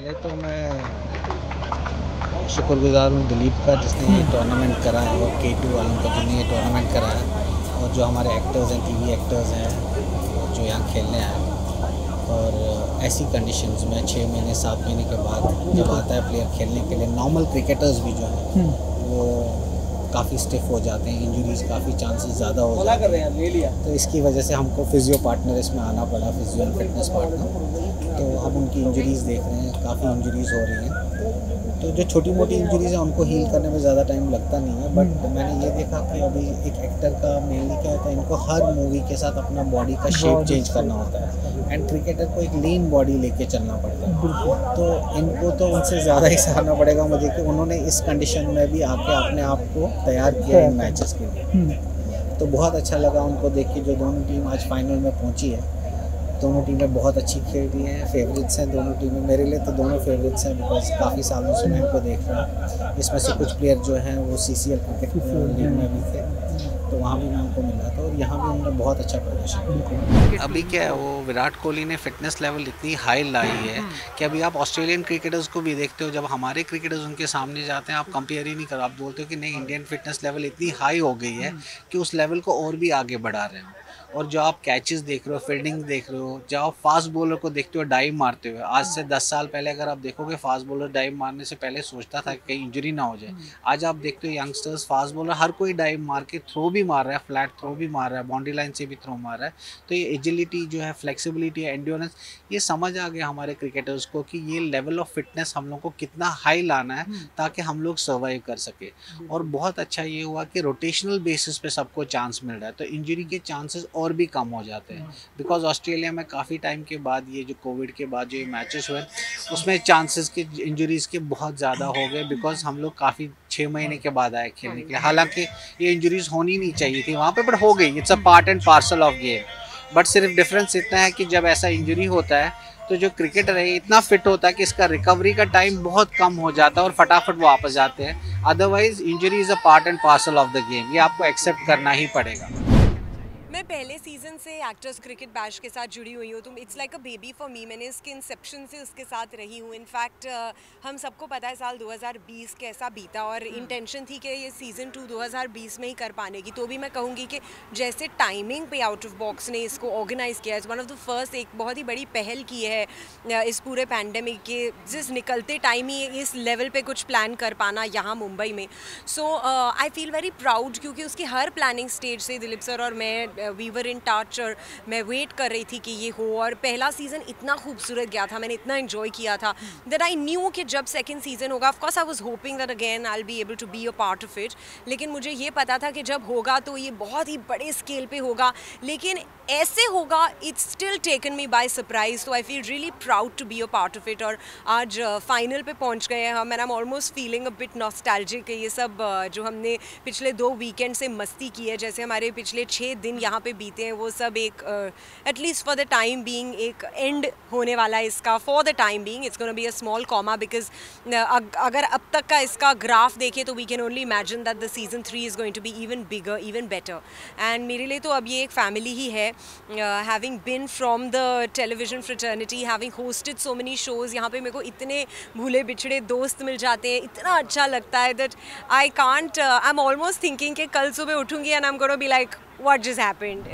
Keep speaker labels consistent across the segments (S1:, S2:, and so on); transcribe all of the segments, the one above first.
S1: पहले तो मैं शुक्रगुज़ार हूँ दिलीप का, जिसने ये टूर्नामेंट करा है, और K2 वालों का जिन्होंने ये टूर्नामेंट करा है, और जो हमारे एक्टर्स हैं, टीवी एक्टर्स हैं जो यहाँ खेलने आए। और ऐसी कंडीशंस में 6 महीने 7 महीने के बाद जब आता है प्लेयर खेलने के लिए, नॉर्मल क्रिकेटर्स भी जो हैं वो काफ़ी स्टिफ हो जाते हैं, इंजरीज़ काफ़ी चांसेस ज़्यादा हो जाते हैं। तो इसकी वजह से हमको फिजियो पार्टनर इसमें आना पड़ा, फिजियो एंड फिटनेस पार्टनर। तो हम उनकी इंजरीज़ देख रहे हैं, काफ़ी इंजरीज़ हो रही हैं। तो जो छोटी मोटी इंजरीज़ हैं उनको हील करने में ज़्यादा टाइम लगता नहीं है, बट मैंने ये देखा कि अभी एक एक्टर का मेनली क्या होता है, इनको हर मूवी के साथ अपना बॉडी का शेप चेंज करना होता है, एंड क्रिकेटर को एक लीन बॉडी लेके चलना पड़ता है। तो इनको तो उनसे ज़्यादा ही सहना पड़ेगा मुझे कि उन्होंने इस कंडीशन में भी आके अपने आप को तैयार किया इन मैचेस के लिए। तो बहुत अच्छा लगा उनको देख के। जो दोनों टीम आज फाइनल में पहुंची है, दोनों टीमें बहुत अच्छी खेल रही हैं, फेवरेट्स हैं दोनों टीमें। मेरे लिए तो दोनों फेवरेट्स हैं, बिकॉज काफ़ी सालों से मैं इनको देख रहा हूँ। इसमें से कुछ प्लेयर जो हैं वो CCL क्रिकेट लीग में भी थे, तो वहाँ भी मैं उनको मिला था, और यहाँ भी उन्होंने बहुत अच्छा प्रदर्शन किया। अभी क्या है, वो विराट कोहली ने फिटनेस लेवल इतनी हाई लाई है कि अभी आप ऑस्ट्रेलियन क्रिकेटर्स को भी देखते हो, जब हमारे क्रिकेटर्स उनके सामने जाते हैं आप कंपेयर ही नहीं करो, आप बोलते हो कि नहीं, इंडियन फिटनेस लेवल इतनी हाई हो गई है कि उस लेवल को और भी आगे बढ़ा रहे हो। और जो आप कैचेस देख रहे हो, फील्डिंग देख रहे हो, जो आप फास्ट बॉलर को देखते हो डाइव मारते हुए, आज से 10 साल पहले अगर आप देखोगे फास्ट बॉलर डाइव मारने से पहले सोचता था कि कहीं इंजरी ना हो जाए। आज आप देखते हो यंगस्टर्स, फास्ट बॉलर हर कोई डाइव मार के थ्रो भी मार रहा है, फ्लैट थ्रो भी मार रहा है, बाउंड्री लाइन से भी थ्रो मार रहा है। तो ये एजिलिटी जो है, फ्लेक्सिबिलिटी, एंड्योरेंस, ये समझ आ गया हमारे क्रिकेटर्स को कि ये लेवल ऑफ फिटनेस हम लोग को कितना हाई लाना है ताकि हम लोग सर्वाइव कर सके। और बहुत अच्छा ये हुआ कि रोटेशनल बेसिस पे सबको चांस मिल रहा है, तो इंजरी के चांसेस और भी कम हो जाते हैं। बिकॉज ऑस्ट्रेलिया में काफ़ी टाइम के बाद, ये जो कोविड के बाद जो ये मैचेस हुए, उसमें चांसेस के इंजरीज़ के बहुत ज़्यादा हो गए, बिकॉज हम लोग काफ़ी 6 महीने के बाद आए खेलने के लिए। हालांकि ये इंजरीज होनी नहीं चाहिए थी वहाँ पे, बट हो गई। It's a part and parcel of game. But सिर्फ डिफरेंस इतना है कि जब ऐसा इंजरी होता है तो जो क्रिकेटर है इतना फिट होता है कि इसका रिकवरी का टाइम बहुत कम हो जाता है और फटाफट वापस जाते हैं। Otherwise injury is a part and parcel of the game, ये आपको एक्सेप्ट करना ही पड़ेगा।
S2: मैं पहले सीज़न से एक्टर्स क्रिकेट बैश के साथ जुड़ी हुई हूँ, तो it's like a baby for me. मैंने इसके इंसेप्शन से उसके साथ रही हूँ। इनफैक्ट हम सबको पता है साल 2020 कैसा बीता, और इंटेंशन थी कि ये सीज़न 2 2020 में ही कर पाने की। तो भी मैं कहूँगी कि जैसे टाइमिंग पे आउट ऑफ बॉक्स ने इसको ऑर्गेनाइज़ किया, is one of the first, एक बहुत ही बड़ी पहल की है इस पूरे पैंडमिक के जिस निकलते टाइम ही इस लेवल पे कुछ प्लान कर पाना यहाँ मुंबई में। सो आई फील वेरी प्राउड, क्योंकि उसकी हर प्लानिंग स्टेज से दिलीप सर और मैं वी वर इन टच, और मैं वेट कर रही थी कि ये हो। और पहला सीज़न इतना खूबसूरत गया था, मैंने इतना एंजॉय किया था दैट आई न्यू कि जब सेकंड सीज़न होगा, of course I was hoping that again I will be able to be a part of it. लेकिन मुझे ये पता था कि जब होगा तो ये बहुत ही बड़े स्केल पे होगा, लेकिन ऐसे होगा, it's still taken me by surprise. तो I feel really proud to be a part of it. और आज फाइनल पे पहुंच गए हैं हम, and I am almost feeling a bit nostalgic. ये सब जो हमने पिछले 2 वीकेंड से मस्ती की है, जैसे हमारे पिछले 6 दिन यहाँ पे बीते हैं, वो सब एक at least for the time being एक एंड होने वाला है इसका। For the time being it's gonna be a small comma, because अगर अब तक का इसका ग्राफ देखें तो we can only imagine that the season 3 is going to be even bigger, even better. And मेरे लिए तो अब ये एक फैमिली ही है, having been from the television fraternity, having hosted so many shows. यहाँ पे मेरे को इतने भूले बिछड़े दोस्त मिल जाते हैं, इतना अच्छा लगता है that I can't, I am almost thinking कि कल सुबह उठूँगी and I am gonna be like what just happened.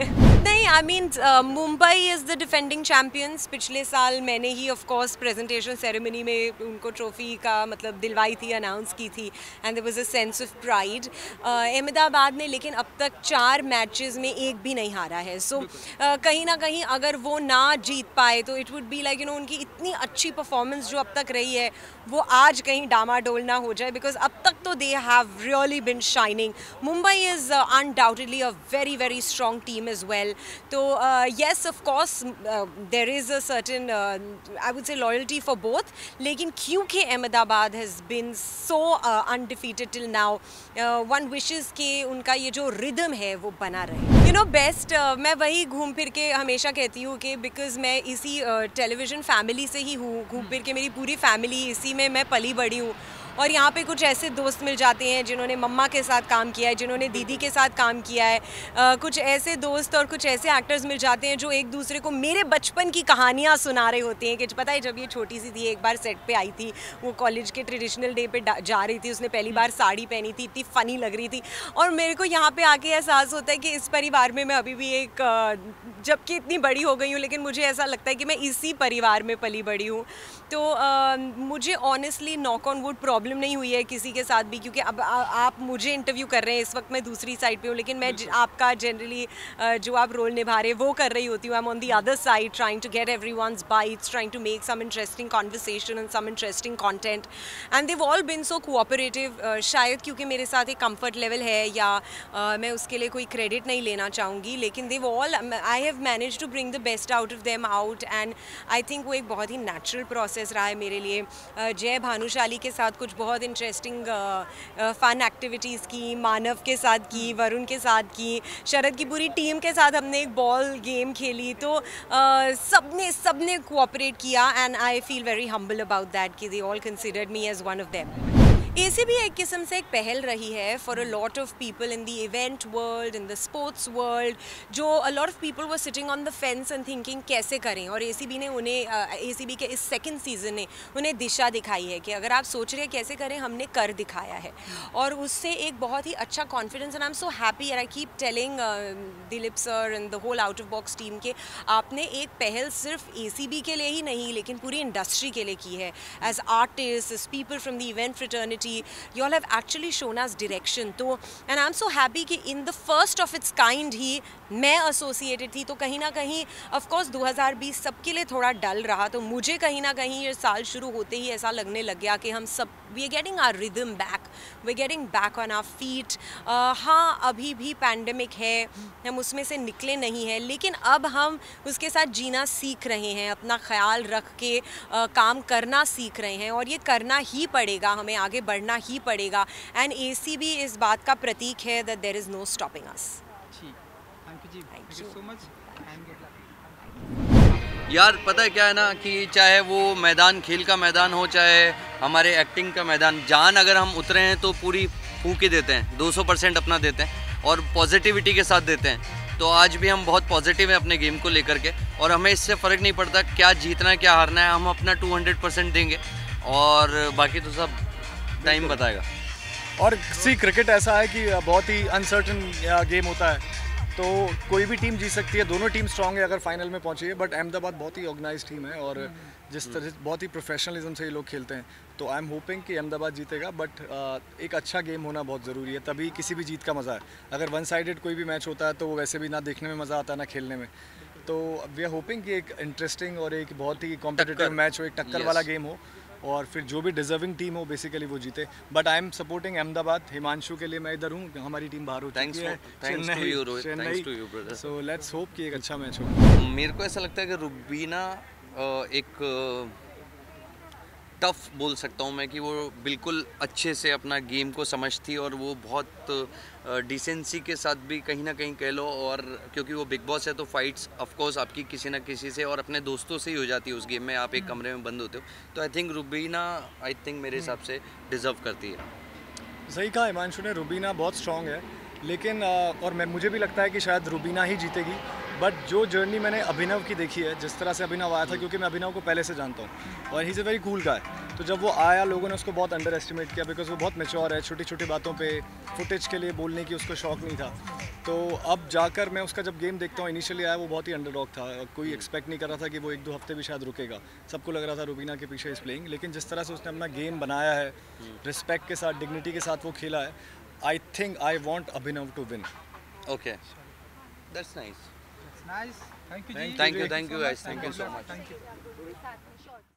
S2: नहीं, I mean Mumbai is the defending champions. पिछले साल मैंने ही ऑफ कोर्स प्रेजेंटेशन सेरेमनी में उनको ट्रॉफी का मतलब दिलवाई थी, अनाउंस की थी, and there was a sense of pride. Ahmedabad ने लेकिन अब तक 4 मैचेस में एक भी नहीं हारा है। सो कहीं ना कहीं अगर वो ना जीत पाए तो इट वुड बी लाइक उनकी इतनी अच्छी परफॉर्मेंस जो अब तक रही है वो आज कहीं डामाडोल ना हो जाए, बिकॉज अब तक तो they have really bin shining. Mumbai is undoubtedly a very strong team as well. So yes, of course there is a certain I would say loyalty for both, लेकिन क्योंकि Ahmedabad has been so undefeated till now, one wishes कि उनका ये जो rhythm है वो बना रहे। बेस्ट मैं वही घूम फिर के हमेशा कहती हूँ कि बिकॉज मैं इसी टेलीविज़न फैमिली से ही हूँ, घूम फिर के मेरी पूरी फैमिली इसी में मैं पली बड़ी हूँ, और यहाँ पे कुछ ऐसे दोस्त मिल जाते हैं जिन्होंने मम्मा के साथ काम किया है, जिन्होंने दीदी के साथ काम किया है, कुछ ऐसे दोस्त और कुछ ऐसे एक्टर्स मिल जाते हैं जो एक दूसरे को मेरे बचपन की कहानियाँ सुना रहे होते हैं कि पता है जब ये छोटी सी थी एक बार सेट पे आई थी, वो कॉलेज के ट्रेडिशनल डे पे जा रही थी, उसने पहली बार साड़ी पहनी थी, इतनी फ़नी लग रही थी, और मेरे को यहाँ पे आके एहसास होता है कि इस परिवार में मैं अभी भी एक, जबकि इतनी बड़ी हो गई हूँ लेकिन मुझे ऐसा लगता है कि मैं इसी परिवार में पली बड़ी हूँ। तो मुझे honestly knock on would problem नहीं हुई है किसी के साथ भी, क्योंकि अब आप मुझे इंटरव्यू कर रहे हैं, इस वक्त मैं दूसरी साइड पे हूँ, लेकिन मैं आपका जनरली जो आप रोल निभा रहे हैं वो कर रही होती हूँ। I am on the other side trying to get everyone's bites, trying to make some interesting conversation and some interesting content, and they all been so cooperative. शायद क्योंकि मेरे साथ एक कंफर्ट लेवल है, या मैं उसके लिए कोई क्रेडिट नहीं लेना चाहूँगी, लेकिन they all, I have manage to bring the best out of them out, and I think वो एक बहुत ही नेचुरल प्रोसेस रहा है मेरे लिए। जय भानुशाली के साथ कुछ बहुत इंटरेस्टिंग फ़न एक्टिविटीज़ की, मानव के साथ की, वरुण के साथ की, शरद की पूरी टीम के साथ हमने एक बॉल गेम खेली, तो सबने कोऑपरेट किया, and I feel very humble about that कि they all considered me as one of them. ACB एक किस्म से एक पहल रही है for a lot of people in the event world, in the sports world, जो a lot of people were sitting on the fence and thinking कैसे करें, और ACB ने उन्हें, ACB के इस सेकंड सीजन ने उन्हें दिशा दिखाई है कि अगर आप सोच रहे हैं कैसे करें, हमने कर दिखाया है, और उससे एक बहुत ही अच्छा confidence, and I am so happy, and I keep telling Dilip sir and the whole out of box team के, आपने एक पहल सिर्फ ACB के लिए ही नहीं लेकिन पूरी इंडस्ट्री के लिए की है। As artist, as people from the event fraternity, you all have actually shown us direction, तो and I'm so happy कि in the first of its kind ही मैं associated थी, तो कहीं ना कहीं of course 2020 सबके लिए थोड़ा डल रहा, तो मुझे कहीं ना कहीं ये साल शुरू होते ही ऐसा लगने लग गया कि हम सब we are getting our rhythm back, we are getting back on our feet। हाँ, अभी भी पैंडमिक है, हम उसमें से निकले नहीं हैं, लेकिन अब हम उसके साथ जीना सीख रहे हैं, अपना ख्याल रख के काम करना सीख रहे हैं, और ये करना ही पड़ेगा, हमें आगे बढ़ना ही पड़ेगा, एंड ACB इस बात का प्रतीक है that there is no stopping us.
S3: Thank you so much.
S4: यार पता है क्या है ना कि चाहे वो मैदान, खेल का मैदान हो, चाहे हमारे एक्टिंग का मैदान, जान अगर हम उतरे हैं तो पूरी फूंक ही देते हैं, 200% अपना देते हैं और पॉजिटिविटी के साथ देते हैं। तो आज भी हम बहुत पॉजिटिव हैं अपने गेम को लेकर के, और हमें इससे फ़र्क नहीं पड़ता क्या जीतना है क्या हारना है, हम अपना 200% देंगे, और बाकी तो सब टाइम बताएगा।
S3: और क्रिकेट ऐसा है कि बहुत ही अनसर्टन गेम होता है, तो कोई भी टीम जीत सकती है, दोनों टीम स्ट्रांग है अगर फाइनल में पहुंची है, बट अहमदाबाद बहुत ही ऑर्गेनाइज टीम है, और जिस तरह बहुत ही प्रोफेशनलिज्म से ये लोग खेलते हैं, तो आई एम होपिंग कि अहमदाबाद जीतेगा, बट एक अच्छा गेम होना बहुत ज़रूरी है, तभी किसी भी जीत का मज़ा है। अगर वन साइडेड कोई भी मैच होता है तो वो वैसे भी ना देखने में मज़ा आता है ना खेलने में, तो वी आर होपिंग कि एक इंटरेस्टिंग और एक बहुत ही कॉम्पिटिटिव मैच हो, एक टक्कर वाला गेम हो, और फिर जो भी डिजर्विंग टीम हो बेसिकली वो जीते। But I am supporting Ahmedabad. Himanshu के लिए मैं इधर हूँ, हमारी टीम बाहर हो चुकी है, चेन्नई, सो लेट्स होप कि एक अच्छा मैच हो।
S4: मेरे को ऐसा लगता है कि रुबीना एक टफ बोल सकता हूँ मैं कि वो बिल्कुल अच्छे से अपना गेम को समझती, और वो बहुत डिसेंसी के साथ भी कहीं ना कहीं कह लो, और क्योंकि वो बिग बॉस है तो फाइट्स ऑफ कोर्स आपकी किसी ना किसी से और अपने दोस्तों से ही हो जाती है उस गेम में, आप एक कमरे में बंद होते हो, तो आई थिंक रुबीना मेरे हिसाब से डिज़र्व करती है।
S3: सही कहा हिमांशु ने, रुबीना बहुत स्ट्रॉन्ग है, लेकिन और मुझे भी लगता है कि शायद रुबीना ही जीतेगी, बट जो जर्नी मैंने अभिनव की देखी है, जिस तरह से अभिनव आया था, क्योंकि मैं अभिनव को पहले से जानता हूँ और he is a very cool guy, तो जब वो आया लोगों ने उसको बहुत अंडर एस्टिमेट किया, बिकॉज वो बहुत मैच्योर है, छोटी छोटी बातों पे फुटेज के लिए बोलने की उसको शौक नहीं था। तो अब जाकर मैं उसका जब गेम देखता हूँ, इनिशियली आया वो बहुत ही अंडरडॉग था, कोई एक्सपेक्ट नहीं कर रहा था कि वो 1-2 हफ्ते भी शायद रुकेगा, सबको लग रहा था रुबीना के पीछे इस प्लेइंग, लेकिन जिस तरह से उसने अपना गेम बनाया है, रिस्पेक्ट के साथ, डिग्निटी के साथ वो खेला है, I think I want Abhinav to win.
S4: Okay, that's nice.
S5: Nice. Thank you, Ji.
S4: Thank you guys. Thank you so much.
S5: Thank you.